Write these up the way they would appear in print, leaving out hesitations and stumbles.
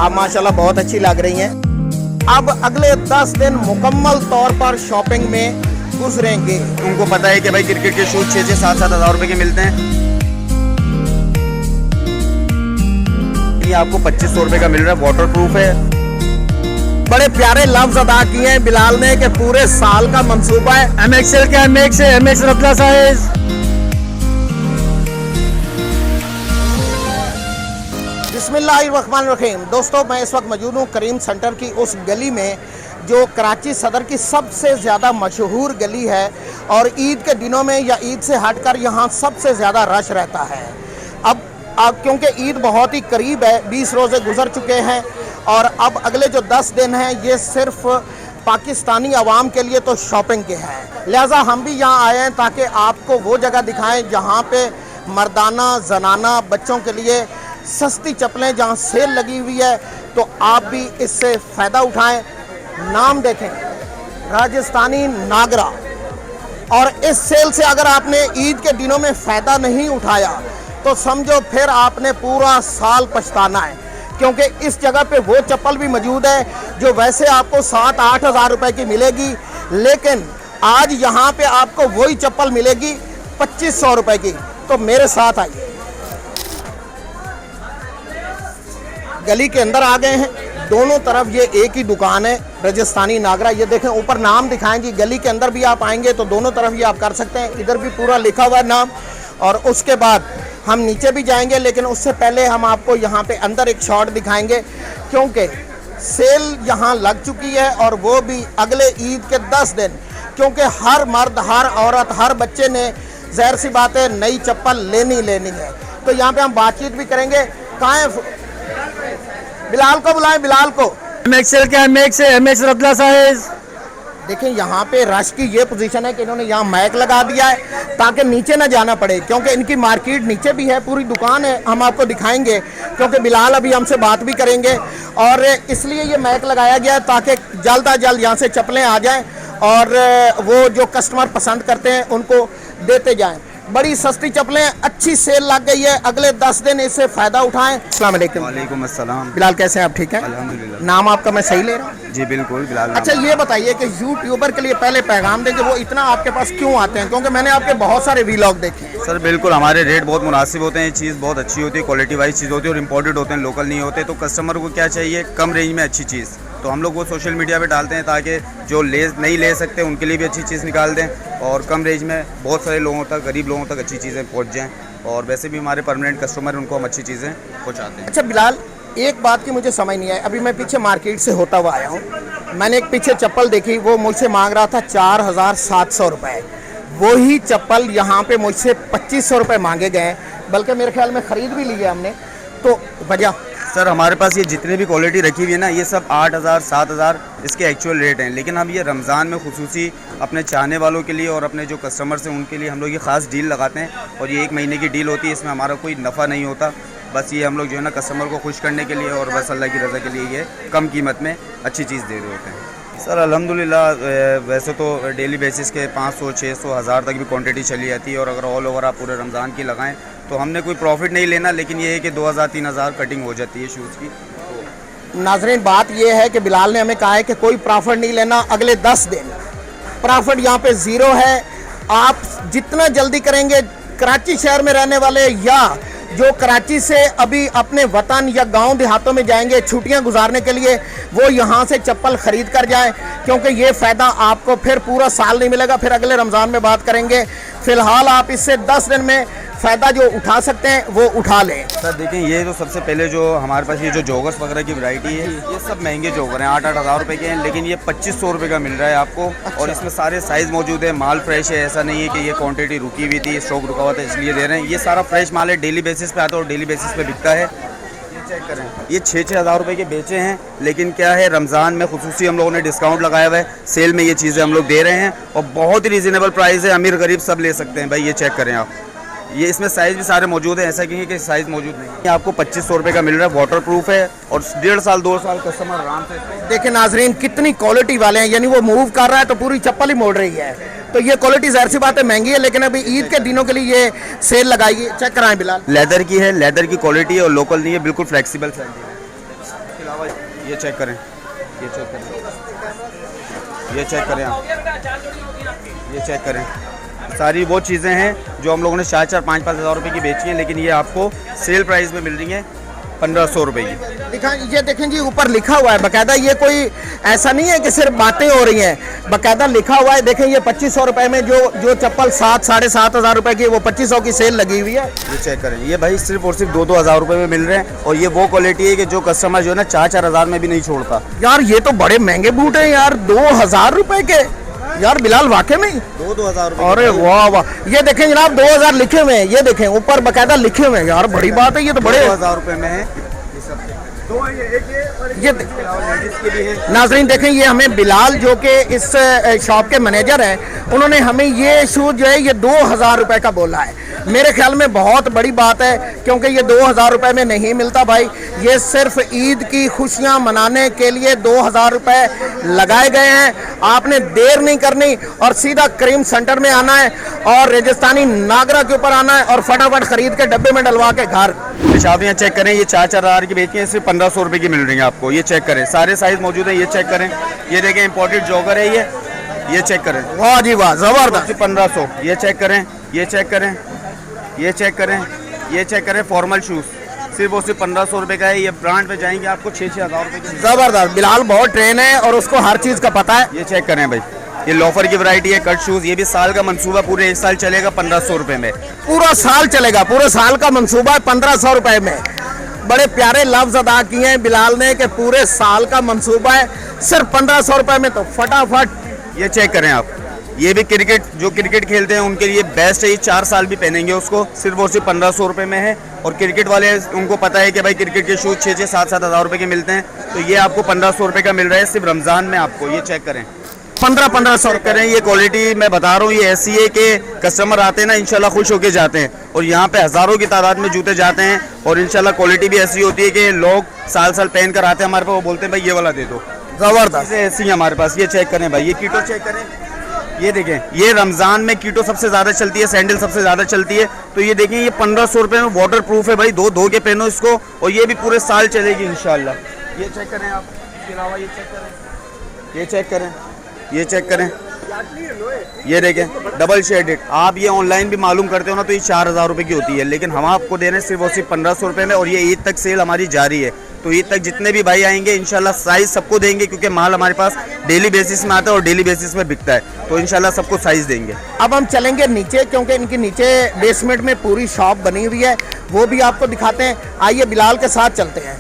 आप माशाल्लाह बहुत अच्छी लग रही हैं। अब अगले 10 दिन मुकम्मल तौर पर शॉपिंग में गुजरेंगे। उनको पता है कि भाई क्रिकेट के शूज 6-7 हज़ार रुपए के मिलते हैं, ये आपको 2500 रुपए का मिल रहा है, वाटर प्रूफ है। बड़े प्यारे लफ्ज अदा किए हैं बिलाल ने कि पूरे साल का मंसूबा है। MXL के MX है, MX रखला साइज। बिस्मिल्लाहिर्रहमानिर्रहीम। दोस्तों, मैं इस वक्त मौजूद हूँ करीम सेंटर की उस गली में जो कराची सदर की सबसे ज़्यादा मशहूर गली है और ईद के दिनों में या ईद से हटकर यहाँ सबसे ज़्यादा रश रहता है। अब क्योंकि ईद बहुत ही करीब है, 20 रोज़े गुजर चुके हैं और अब अगले जो 10 दिन हैं ये सिर्फ पाकिस्तानी अवाम के लिए तो शॉपिंग के हैं। लिहाजा हम भी यहाँ आए हैं ताकि आपको वो जगह दिखाएं जहाँ पे मर्दाना, जनाना, बच्चों के लिए सस्ती चप्पलें जहाँ सेल लगी हुई है, तो आप भी इससे फ़ायदा उठाएं। नाम देखें, राजस्थानी नागरा। और इस सेल से अगर आपने ईद के दिनों में फ़ायदा नहीं उठाया तो समझो फिर आपने पूरा साल पछताना है, क्योंकि इस जगह पे वो चप्पल भी मौजूद है जो वैसे आपको 7-8 हज़ार रुपये की मिलेगी, लेकिन आज यहाँ पे आपको वही चप्पल मिलेगी 2500 रुपये की। तो मेरे साथ आइए, गली के अंदर आ गए हैं। दोनों तरफ ये एक ही दुकान है, राजस्थानी नागरा। ये देखें, ऊपर नाम दिखाएंगे। गली के अंदर भी आप आएंगे तो दोनों तरफ ये आप कर सकते हैं। इधर भी पूरा लिखा हुआ है नाम, और उसके बाद हम नीचे भी जाएंगे, लेकिन उससे पहले हम आपको यहाँ पे अंदर एक शॉट दिखाएंगे, क्योंकि सेल यहाँ लग चुकी है और वो भी अगले ईद के 10 दिन। क्योंकि हर मर्द, हर औरत, हर बच्चे ने ज़ाहिर सी बात है नई चप्पल लेनी है। तो यहाँ पे हम बातचीत भी करेंगे। कहाँ है बिलाल को बुलाएं, बिलाल को। MXL के MX है, MX रखला साइज। देखें, यहाँ पे रश की ये पोजीशन है कि इन्होंने यहाँ माइक लगा दिया है ताकि नीचे ना जाना पड़े, क्योंकि इनकी मार्केट नीचे भी है, पूरी दुकान है। हम आपको दिखाएंगे क्योंकि बिलाल अभी हमसे बात भी करेंगे, और इसलिए ये माइक लगाया गया है ताकि जल्द अज जल्द यहाँ से चप्पलें आ जाएं और वो जो कस्टमर पसंद करते हैं उनको देते जाएँ। बड़ी सस्ती चप्पलें, अच्छी सेल लग गई है। अगले 10 दिन इससे फ़ायदा उठाएं। अस्सलाम वालेकुम। वालेकुम अस्सलाम। बिलाल, कैसे हैं आप? ठीक हैं अल्हम्दुलिल्लाह। नाम आपका मैं सही ले रहा हूँ? जी बिल्कुल, बिलाल। अच्छा, ये बताइए कि यूट्यूबर के लिए पहले पैगाम दें कि वो इतना आपके पास क्यों आते हैं, क्योंकि मैंने आपके बहुत सारे वीलॉग देखे हैं। सर बिल्कुल, हमारे रेट बहुत मुनासिब होते हैं, ये चीज़ बहुत अच्छी होती है, क्वालिटी वाइज चीज़ होती है और इम्पोर्टेड होते हैं, लोकल नहीं होते। तो कस्टमर को क्या चाहिए, कम रेंज में अच्छी चीज़। तो हम लोग वो सोशल मीडिया पे डालते हैं ताकि जो नहीं ले सकते उनके लिए भी अच्छी चीज़ निकाल दें और कम रेंज में बहुत सारे लोगों तक, गरीब लोगों तक अच्छी चीज़ें पहुंच जाएं। और वैसे भी हमारे परमानेंट कस्टमर उनको हम अच्छी चीज़ें पहुंचाते हैं। अच्छा बिलाल, एक बात की मुझे समझ नहीं आई। अभी मैं पीछे मार्केट से होता हुआ आया हूँ, मैंने एक पीछे चप्पल देखी, वो मुझसे मांग रहा था 4700 रुपये। वही चप्पल यहाँ पे मुझसे 2500 रुपये मांगे गए, बल्कि मेरे ख्याल में ख़रीद भी ली है हमने। तो वजह सर, हमारे पास ये जितने भी क्वालिटी रखी हुई है ना, ये सब 8000 7000 इसके एक्चुअल रेट हैं, लेकिन हम ये रमज़ान में खुसूसी अपने चाहने वालों के लिए और अपने जो कस्टमर्स हैं उनके लिए हम लोग ये ख़ास डील लगाते हैं। और ये 1 महीने की डील होती है, इसमें हमारा कोई नफ़ा नहीं होता। बस ये हम लोग जो है ना कस्टमर को खुश करने के लिए और बस अल्लाह की रज़ा के लिए ये कम कीमत में अच्छी चीज़ दे रहे होते हैं। सर अल्हम्दुलिल्लाह, वैसे तो डेली बेसिस के 500, 600, 1000 तक भी क्वांटिटी चली जाती है, और अगर ऑल ओवर आप पूरे रमज़ान की लगाएं तो हमने कोई प्रॉफिट नहीं लेना, लेकिन ये है कि 2000-3000 कटिंग हो जाती है शूज़ की। तो नाज़रीन, बात ये है कि बिलाल ने हमें कहा है कि कोई प्रॉफिट नहीं लेना, अगले 10 दिन प्रॉफिट यहाँ पे ज़ीरो है। आप जितना जल्दी करेंगे, कराची शहर में रहने वाले या जो कराची से अभी अपने वतन या गांव देहातों में जाएंगे छुट्टियां गुजारने के लिए, वो यहाँ से चप्पल ख़रीद कर जाएं, क्योंकि ये फ़ायदा आपको फिर पूरा साल नहीं मिलेगा। फिर अगले रमज़ान में बात करेंगे। फ़िलहाल आप इससे 10 दिन में फ़ायदा जो उठा सकते हैं वो उठा लें। सर देखें, ये तो सबसे पहले जो हमारे पास ये जो जॉगर्स वगैरह की वैरायटी है, ये सब महंगे जॉगर हैं, 8-8 हज़ार रुपये के हैं, लेकिन ये 2500 रुपये का मिल रहा है आपको। और इसमें सारे साइज़ मौजूद है, माल फ्रेश है, ऐसा नहीं है कि ये क्वांटिटी रुकी हुई थी, स्टॉक रुका हुआ था इसलिए दे रहे हैं। ये सारा फ्रेश माल है, डेली बेसिस पे आता है और डेली बेसिस पे बिकता है। ये चेक करें, ये 6-6 हज़ार रुपये के बेचे हैं, लेकिन क्या है, रमज़ान में खुसूसी हम लोगों ने डिस्काउंट लगाया हुआ है, सेल में ये चीज़ें हम लोग दे रहे हैं और बहुत ही रीज़नेबल प्राइस है, अमीर गरीब सब ले सकते हैं भाई। ये चेक करें आप, ये इसमें साइज़ भी सारे मौजूद हैं, ऐसा नहीं कि साइज़ मौजूद नहीं है। ये आपको 2500 रुपये का मिल रहा है, वाटर प्रूफ है और 1.5 साल 2 साल कस्टमर आराम से। देखिए नाजरीन, कितनी क्वालिटी वाले हैं, यानी वो मूव कर रहा है तो पूरी चप्पल ही मोड़ रही है। तो ये क्वालिटी ज़ाहिर सी बात है महंगी है, लेकिन अभी ईद के दिनों के लिए ये सेल लगाई है। चेक कराएं बिलाल। लेदर की है, लेदर की क्वालिटी है और लोकल नहीं है, बिल्कुल फ्लेक्सिबल सैंडल है। इसके अलावा ये चेक करें, ये चेक करें, ये चेक करें आप, ये चेक करें। सारी वो चीज़ें हैं जो हम लोगों ने 4-4, 5-5 हज़ार रुपये की बेची हैं, लेकिन ये आपको सेल प्राइस में मिल रही हैं 1500 रुपये की। दिखा, ये देखें जी, ऊपर लिखा हुआ है बाकायदा। ये कोई ऐसा नहीं है कि सिर्फ बातें हो रही हैं, बाकायदा लिखा हुआ है। देखें, ये 2500 रुपये में जो चप्पल 7-7.5 हज़ार रुपये की, वो 2500 की सेल लगी हुई है। ये चेक करें, ये भाई सिर्फ और सिर्फ 2-2 हज़ार रुपये में मिल रहे हैं, और ये वो क्वालिटी है कि जो कस्टमर जो है ना 4-4 हज़ार में भी नहीं छोड़ता। यार ये तो बड़े महंगे बूट हैं यार, 2000 रुपये के। यार बिलाल वाकई में 2-2 हज़ार रुपये। अरे वाह वाह, ये देखें जनाब 2000 लिखे हुए हैं, ये देखें ऊपर बाकायदा लिखे हुए हैं। यार बड़ी बात है, ये तो बड़े 2,000 रुपये में है। ये नाजरीन देखें, ये हमें बिलाल जो कि इस शॉप के मैनेजर हैं, उन्होंने हमें ये शूज़ जो है ये 2000 रुपये का बोला है। मेरे ख्याल में बहुत बड़ी बात है, क्योंकि ये 2000 रुपये में नहीं मिलता भाई। ये सिर्फ ईद की खुशियां मनाने के लिए 2000 रुपये लगाए गए हैं। आपने देर नहीं करनी और सीधा करीम सेंटर में आना है और राजस्थानी नागरा के ऊपर आना है और फटाफट खरीद के डब्बे में डलवा के घर। शादियाँ चेक करें, ये 4-4 हज़ार की बेचती हैं, सिर्फ 1500 रुपये की मिल रही है आपको। ये चेक करें, सारे साइज मौजूद हैं, ये चेक करें। ये देखें इम्पोर्टेड जॉगर है ये चेक करें। वाह जी वाह, जबरदस्त। 1500। ये चेक करें, ये चेक करें, ये चेक करें, ये चेक करें। फॉर्मल शूज़ सिर्फ और सिर्फ 1500 रुपये का है। ये ब्रांड पे जाएंगे आपको 6-6 हज़ार रुपये की। जबरदस्त, बिलाल बहुत ट्रेन है और उसको हर चीज़ का पता है। ये चेक करें भाई, ये लोफर की वैरायटी है, कट शूज़। ये भी साल का मंसूबा, पूरे 1 साल चलेगा 1500 रुपये में। पूरा साल चलेगा, पूरे साल का मंसूबा है 1500 रुपये में। बड़े प्यारे लफ्ज अदा किए हैं बिलाल ने कि पूरे साल का मंसूबा है सिर्फ 1500 रुपये में। तो फटाफट ये चेक करें आप, ये भी क्रिकेट, जो क्रिकेट खेलते हैं उनके लिए बेस्ट है। ये 4 साल भी पहनेंगे उसको, सिर्फ और सिर्फ 1500 रुपये में है। और क्रिकेट वाले उनको पता है कि भाई क्रिकेट के शूज़ 6-6, 7-7 हज़ार रुपये के मिलते हैं, तो ये आपको 1500 रुपये का मिल रहा है सिर्फ रमज़ान में आपको। ये चेक करें, 1500 करें। ये क्वालिटी मैं बता रहा हूँ, ये ऐसी है कि कस्टमर आते हैं ना इंशाल्लाह खुश होके जाते हैं, और यहाँ पे हज़ारों की तादाद में जूते जाते हैं, और इंशाल्लाह क्वालिटी भी ऐसी होती है कि लोग साल साल पहन कर आते हैं हमारे पास, वो बोलते हैं भाई ये वाला दे दो। जबरदस्त, ऐसी है हमारे पास। ये चेक करें भाई, ये कीटो चेक करें। ये देखें, ये रमज़ान में कीटो सबसे ज़्यादा चलती है, सैंडल सबसे ज़्यादा चलती है। तो ये देखें, ये 1500 रुपये में वाटर प्रूफ है भाई, धो के पहनो इसको, और ये भी पूरे साल चलेगी इंशाल्लाह। ये चेक करें आप, इसके अलावा ये चेक करें, ये चेक करें, ये चेक करें। ये देखें डबल शेडेड। आप ये ऑनलाइन भी मालूम करते हो ना तो ये 4000 रुपये की होती है, लेकिन हम आपको दे रहे हैं सिर्फ और सिर्फ 1500 रुपये में, और ये ईद तक सेल हमारी जारी है। तो ईद तक जितने भी भाई आएंगे इंशाल्लाह साइज़ सबको देंगे, क्योंकि माल हमारे पास डेली बेसिस में आता है और डेली बेसिस में बिकता है, तो इंशाल्लाह सबको साइज़ देंगे। अब हम चलेंगे नीचे, क्योंकि इनके नीचे बेसमेंट में पूरी शॉप बनी हुई है, वो भी आपको दिखाते हैं। आइए बिलाल के साथ चलते हैं।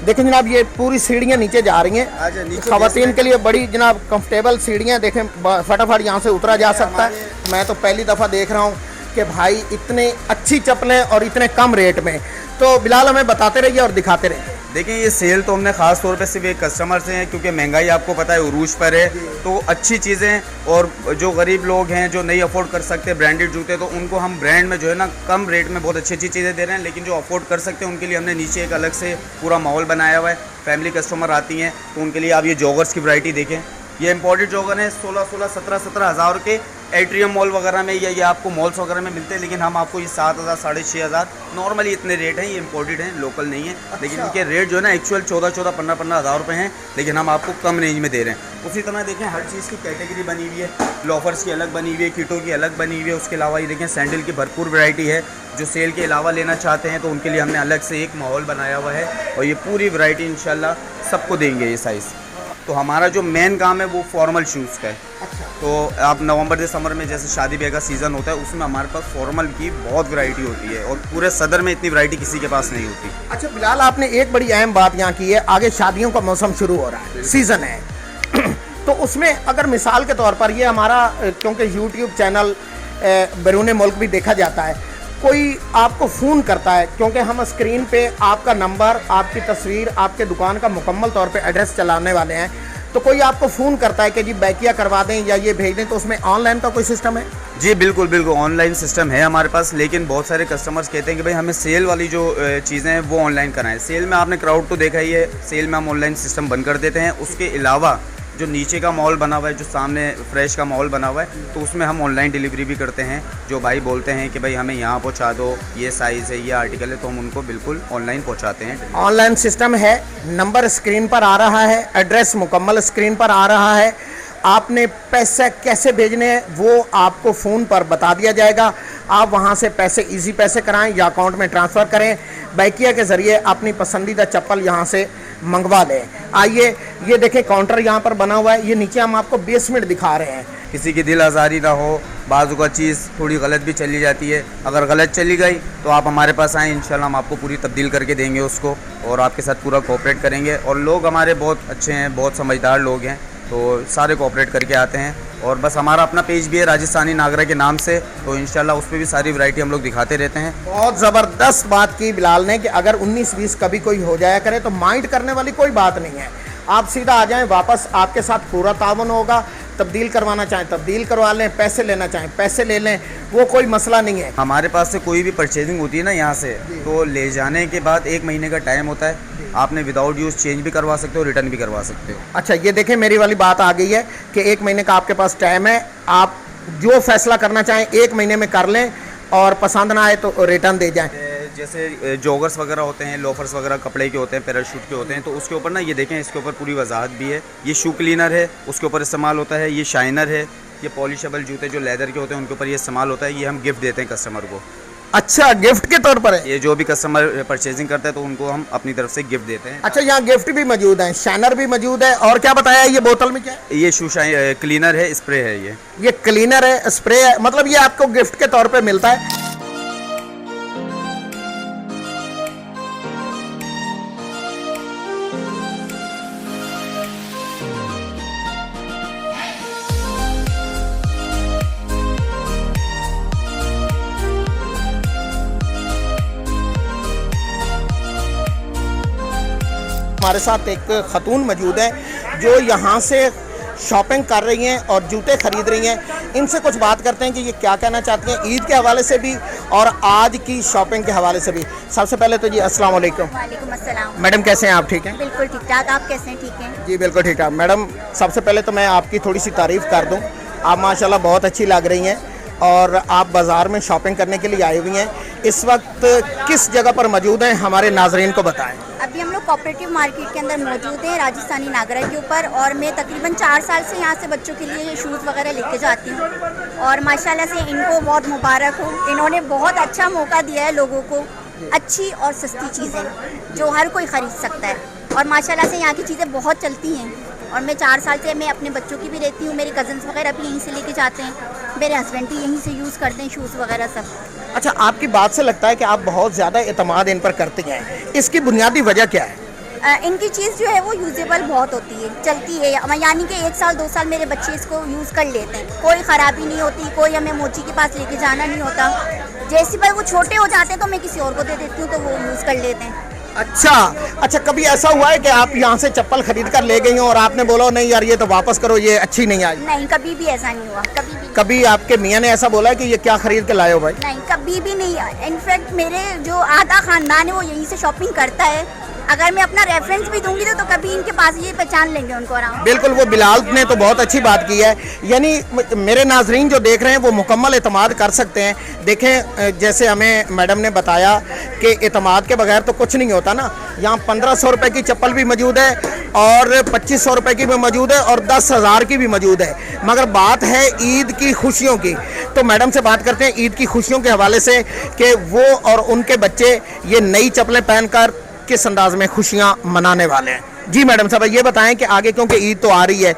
देखें जनाब, ये पूरी सीढ़ियाँ नीचे जा रही हैं, ख़वातीन के लिए बड़ी जनाब कंफर्टेबल सीढ़ियाँ। देखें फटाफट यहाँ से उतरा जा सकता है। मैं तो पहली दफ़ा देख रहा हूँ कि भाई इतने अच्छी चप्पलें और इतने कम रेट में। तो बिलाल हमें बताते रहिए और दिखाते रहिए। देखिए, ये सेल तो हमने ख़ास तौर पे सिर्फ एक कस्टमर से है, क्योंकि महंगाई आपको पता है उरूज पर है, तो अच्छी चीज़ें, और जो गरीब लोग हैं जो नहीं अफोर्ड कर सकते ब्रांडेड जूते, तो उनको हम ब्रांड में जो है ना कम रेट में बहुत अच्छी अच्छी चीज़ें दे रहे हैं। लेकिन जो अफोर्ड कर सकते हैं उनके लिए हमने नीचे एक अलग से पूरा माहौल बनाया हुआ है। फैमिली कस्टमर आती हैं तो उनके लिए आप ये जॉगर्स की वैरायटी देखें। ये इम्पोर्टेड जॉगर है, 16-16, 17-17 हज़ार के एट्रियम मॉल वगैरह में या ये आपको मॉल्स वगैरह में मिलते हैं, लेकिन हम आपको ये 7000, 6500 नॉर्मली इतने रेट हैं। ये इम्पोर्टेड हैं, लोकल नहीं है। लेकिन इनके रेट जो है ना एक्चुअल 14-14, 15-15 हज़ार रुपये हैं, लेकिन हम आपको कम रेंज में दे रहे हैं। उसी तरह देखें, हर चीज़ की कैटेगरी बनी हुई है। लोफर्स की अलग बनी हुई है, कीटो की अलग बनी हुई है। उसके अलावा ये देखें, सैंडल की भरपूर वैरायटी है। जो सेल के अलावा लेना चाहते हैं तो उनके लिए हमने अलग से एक माहौल बनाया हुआ है, और ये पूरी वैरायटी इंशाल्लाह सबको देंगे ये साइज़। तो हमारा जो मेन काम है वो फॉर्मल शूज़ का है। तो आप नवंबर दिसंबर में जैसे शादी ब्याह का सीज़न होता है, उसमें हमारे पास फॉर्मल की बहुत वैरायटी होती है, और पूरे सदर में इतनी वैरायटी किसी के पास नहीं होती। अच्छा बिलाल, आपने एक बड़ी अहम बात यहाँ की है, आगे शादियों का मौसम शुरू हो रहा है, सीज़न है तो उसमें अगर मिसाल के तौर पर ये हमारा, क्योंकि यूट्यूब चैनल बैरून मुल्क भी देखा जाता है, कोई आपको फ़ोन करता है, क्योंकि हम स्क्रीन पे आपका नंबर, आपकी तस्वीर, आपके दुकान का मुकम्मल तौर पे एड्रेस चलाने वाले हैं, तो कोई आपको फ़ोन करता है कि जी बैकिया करवा दें या ये भेज दें, तो उसमें ऑनलाइन का कोई सिस्टम है? जी बिल्कुल बिल्कुल, ऑनलाइन सिस्टम है हमारे पास, लेकिन बहुत सारे कस्टमर्स कहते हैं कि भाई हमें सेल वाली जो चीज़ें हैं वो ऑनलाइन कराएं। सेल में आपने क्राउड तो देखा ही है, सेल में हम ऑनलाइन सिस्टम बंद कर देते हैं। उसके अलावा जो नीचे का मॉल बना हुआ है, जो सामने फ्रेश का मॉल बना हुआ है, तो उसमें हम ऑनलाइन डिलीवरी भी करते हैं। जो भाई बोलते हैं कि भाई हमें यहाँ पहुँचा दो, ये साइज़ है, ये आर्टिकल है, तो हम उनको बिल्कुल ऑनलाइन पहुँचाते हैं। ऑनलाइन सिस्टम है, नंबर स्क्रीन पर आ रहा है, एड्रेस मुकम्मल स्क्रीन पर आ रहा है। आपने पैसे कैसे भेजने हैं वो आपको फ़ोन पर बता दिया जाएगा। आप वहां से पैसे इजी पैसे कराएं या अकाउंट में ट्रांसफ़र करें। बैकिया के ज़रिए अपनी पसंदीदा चप्पल यहां से मंगवा लें। आइए, ये देखें काउंटर यहां पर बना हुआ है। ये नीचे हम आपको बेसमेंट दिखा रहे हैं। किसी की दिल आज़ारी ना हो, बाजू का चीज़ थोड़ी गलत भी चली जाती है, अगर गलत चली गई तो आप हमारे पास आएँ, इंशाल्लाह हम आपको पूरी तब्दील करके देंगे उसको, और आपके साथ पूरा कोऑपरेट करेंगे। और लोग हमारे बहुत अच्छे हैं, बहुत समझदार लोग हैं, तो सारे कोऑपरेट करके आते हैं। और बस हमारा अपना पेज भी है राजस्थानी नागरा के नाम से, तो इंशाल्लाह उस पर भी सारी वैरायटी हम लोग दिखाते रहते हैं। बहुत ज़बरदस्त बात की बिलाल ने कि अगर 19-20 कभी कोई हो जाया करे तो माइंड करने वाली कोई बात नहीं है। आप सीधा आ जाएं, वापस आपके साथ पूरा तावन होगा। तब्दील करवाना चाहें तब्दील करवा लें, पैसे लेना चाहें पैसे ले लें, वो कोई मसला नहीं है। हमारे पास से कोई भी परचेजिंग होती है ना यहाँ से, तो ले जाने के बाद 1 महीने का टाइम होता है। आपने विदाउट यूज़ चेंज भी करवा सकते हो, रिटर्न भी करवा सकते हो। अच्छा, ये देखें मेरी वाली बात आ गई है कि 1 महीने का आपके पास टाइम है। आप जो फैसला करना चाहें 1 महीने में कर लें, और पसंद ना आए तो रिटर्न दे जाएं। जैसे जॉगर्स वगैरह होते हैं, लोफर्स वगैरह कपड़े के होते हैं, पैराशूट के होते हैं, तो उसके ऊपर ना ये देखें, इसके ऊपर पूरी वजाहत भी है। ये शू क्लीनर है, उसके ऊपर इस्तेमाल होता है। ये शाइनर है, ये पॉलिशेबल जूते जो लेदर के होते हैं उनके ऊपर ये इस्तेमाल होता है। ये हम गिफ्ट देते हैं कस्टमर को। अच्छा, गिफ्ट के तौर पर है? ये जो भी कस्टमर परचेजिंग करता है तो उनको हम अपनी तरफ से गिफ्ट देते हैं। अच्छा, यहाँ गिफ्ट भी मौजूद है, शाइनर भी मौजूद है, और क्या बताया ये बोतल में क्या है? ये शू क्लीनर है, स्प्रे है। ये क्लीनर है, स्प्रे है, मतलब ये आपको गिफ्ट के तौर पे मिलता है। हमारे साथ एक खतून मौजूद है जो यहाँ से शॉपिंग कर रही हैं और जूते खरीद रही हैं। इनसे कुछ बात करते हैं कि ये क्या कहना चाहती हैं ईद के हवाले से भी और आज की शॉपिंग के हवाले से भी। सबसे पहले तो जी अस्सलाम वालेकुम। वालेकुम अस्सलाम। मैडम कैसे हैं आप? ठीक हैं? बिल्कुल ठीक ठाक, आप कैसे हैं? ठीक हैं जी बिल्कुल ठीक ठाक। मैडम सबसे पहले तो मैं आपकी थोड़ी सी तारीफ़ कर दूँ। आप माशाल्लाह बहुत अच्छी लग रही हैं और आप बाज़ार में शॉपिंग करने के लिए आई हुई हैं। इस वक्त किस जगह पर मौजूद हैं, हमारे नाजरीन को बताएं। अभी हम लोग कोऑपरेटिव मार्केट के अंदर मौजूद हैं, राजस्थानी नागरा के ऊपर, और मैं तकरीबन 4 साल से यहाँ से बच्चों के लिए शूज़ वगैरह लेके जाती हूँ। और माशाल्लाह से इनको बहुत मुबारक हो, इन्होंने बहुत अच्छा मौका दिया है लोगों को, अच्छी और सस्ती चीज़ें जो हर कोई ख़रीद सकता है। और माशाल्लाह से यहाँ की चीज़ें बहुत चलती हैं, और मैं 4 साल से मैं अपने बच्चों की भी लेती हूँ। मेरे कज़न्स वगैरह भी यहीं से लेके जाते हैं, मेरे हस्बैंड भी यहीं से यूज़ करते हैं शूज़ वगैरह सब। अच्छा, आपकी बात से लगता है कि आप बहुत ज़्यादा एतमाद इन पर करती हैं, इसकी बुनियादी वजह क्या है? इनकी चीज़ जो है वो यूजेबल बहुत होती है, चलती है, यानी कि 1 साल 2 साल मेरे बच्चे इसको यूज़ कर लेते हैं, कोई ख़राबी नहीं होती, कोई हमें मोची के पास लेके जाना नहीं होता। जैसे भाई वो छोटे हो जाते हैं तो मैं किसी और को दे देती हूँ तो वो यूज़ कर लेते हैं। अच्छा, कभी ऐसा हुआ है कि आप यहाँ से चप्पल खरीद कर ले गई हो और आपने बोला नहीं यार ये तो वापस करो, ये अच्छी नहीं आई? नहीं, कभी भी ऐसा नहीं हुआ, कभी भी। कभी आपके मियाँ ने ऐसा बोला है कि ये क्या खरीद के लाए हो भाई? नहीं, कभी भी नहीं। इनफैक्ट मेरे जो आधा खानदान है वो यहीं से शॉपिंग करता है। अगर मैं अपना रेफरेंस भी दूंगी तो कभी इनके पास ये पहचान लेंगे उनको आराम। बिल्कुल, वो बिलाल ने तो बहुत अच्छी बात की है। यानी मेरे नाजरीन जो देख रहे हैं वो मुकम्मल एतमाद कर सकते हैं। देखें, जैसे हमें मैडम ने बताया कि एतमाद के बगैर तो कुछ नहीं होता ना। यहाँ 1500 रुपये की चप्पल भी मौजूद है और 2500 रुपये की भी मौजूद है और 10,000 की भी मौजूद है। मगर बात है ईद की खुशियों की, तो मैडम से बात करते हैं ईद की खुशियों के हवाले से कि वो और उनके बच्चे ये नई चप्पलें पहनकर किस अंदाज में खुशियाँ मनाने वाले हैं। जी मैडम साहब, ये बताएं कि आगे क्योंकि ईद तो आ रही है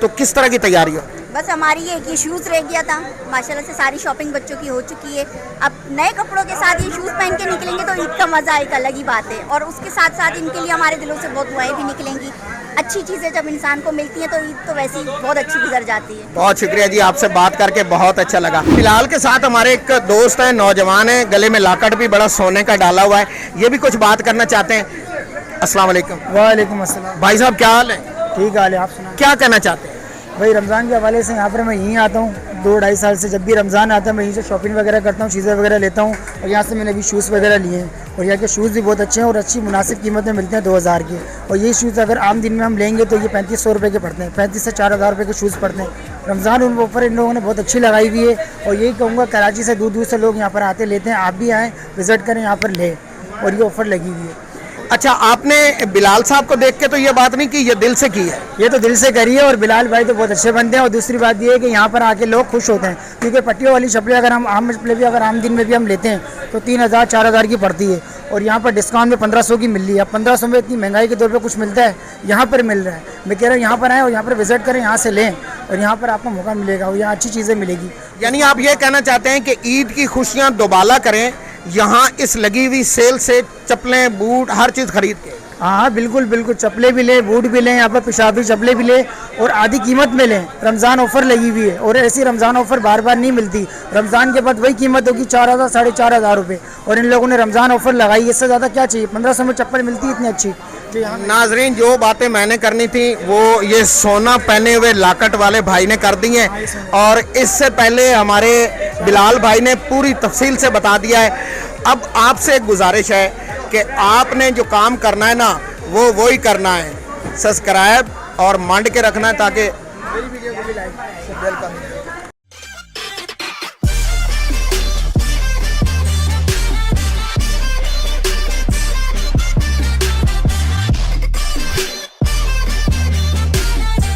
तो किस तरह की तैयारी हो? बस हमारी ये शूज़ रह गया था, माशाल्लाह से सारी शॉपिंग बच्चों की हो चुकी है। अब नए कपड़ों के साथ ये शूज़ पहन के निकलेंगे तो ईद का मज़ा एक अलग ही बात है, और उसके साथ साथ इनके लिए हमारे दिलों से बहुत दुआएं भी निकलेंगी। अच्छी चीज़ें जब इंसान को मिलती हैं तो ईद तो वैसे ही बहुत अच्छी गुजर जाती है। बहुत शुक्रिया जी, आपसे बात करके बहुत अच्छा लगा। फिलहाल के साथ हमारे एक दोस्त हैं, नौजवान हैं, गले में लाकट भी बड़ा सोने का डाला हुआ है, ये भी कुछ बात करना चाहते हैं। अस्सलाम वालेकुम। वालेकुम अस्सलाम। भाई साहब क्या हाल है? ठीक हाल है, आप सुना? क्या कहना चाहते हैं? भाई रमज़ान के हवाले से यहाँ पर मैं यहीं आता हूँ 2-2.5 साल से। जब भी रमज़ान आता है मैं यहीं से शॉपिंग वगैरह करता हूँ, चीज़ें वगैरह लेता हूँ, और यहाँ से मैंने अभी शूज़ वगैरह लिए हैं। और यहाँ के शूज़ भी बहुत अच्छे हैं और अच्छी मुनासिब कीमत में मिलते हैं 2000 के। और ये शूज़ अगर आम दिन में हम लेंगे तो ये 3500 रुपये के पड़ते हैं, 35 से 4000 रुपये के शूज़ पड़ते हैं। रमज़ान उन ऊपर इन लोगों ने बहुत अच्छी लगाई हुई है और यही कहूँगा कराची से दूर दूर से लोग यहाँ पर आते लेते हैं, आप भी आएँ विज़िट करें यहाँ पर लें, और ये ऑफ़र लगी हुई है। अच्छा, आपने बिलाल साहब को देख के तो ये बात नहीं की, ये दिल से की है? ये तो दिल से करी है और बिलाल भाई तो बहुत अच्छे बनते हैं। और दूसरी बात ये है कि यहाँ पर आके लोग खुश होते हैं, क्योंकि पट्टियों वाली चप्पलें अगर हम आम चप्पलें भी अगर आम दिन में भी हम लेते हैं तो 3000 4000 की पड़ती है, और यहाँ पर डिस्काउंट में 1500 की मिल रही है। अब 1500 में इतनी महंगाई के दौर पर कुछ मिलता है, यहाँ पर मिल रहा है। मैं कह रहा हूँ यहाँ पर आएँ और यहाँ पर विजिट करें, यहाँ से लें और यहाँ पर आपको मौका मिलेगा और यहाँ अच्छी चीज़ें मिलेगी। यानी आप ये कहना चाहते हैं कि ईद की खुशियाँ दोबाला करें, यहाँ इस लगी हुई सेल से चप्पलें बूट हर चीज़ खरीद के? हाँ बिल्कुल बिल्कुल, चप्पलें भी लें, बूट भी लें, यहाँ पर पेशाबी चप्पलें भी लें और आधी कीमत में लें। रमज़ान ऑफ़र लगी हुई है और ऐसी रमज़ान ऑफ़र बार बार नहीं मिलती। रमज़ान के बाद वही कीमत होगी 4000 4500 रुपये, और इन लोगों ने रमज़ान ऑफ़र लगाई, इससे ज़्यादा क्या चाहिए। 1500 में चप्पल मिलती है इतनी अच्छी। तो यहाँ नाजरीन, जो बातें मैंने करनी थी वो ये सोना पहने हुए लाकट वाले भाई ने कर दी हैं, और इससे पहले हमारे बिलाल भाई ने पूरी तफसील से बता दिया है। अब आपसे एक गुजारिश है कि आपने जो काम करना है ना वो ही करना है, सब्सक्राइब और मांड के रखना है ताकि मेरी वीडियो को भी लाइक।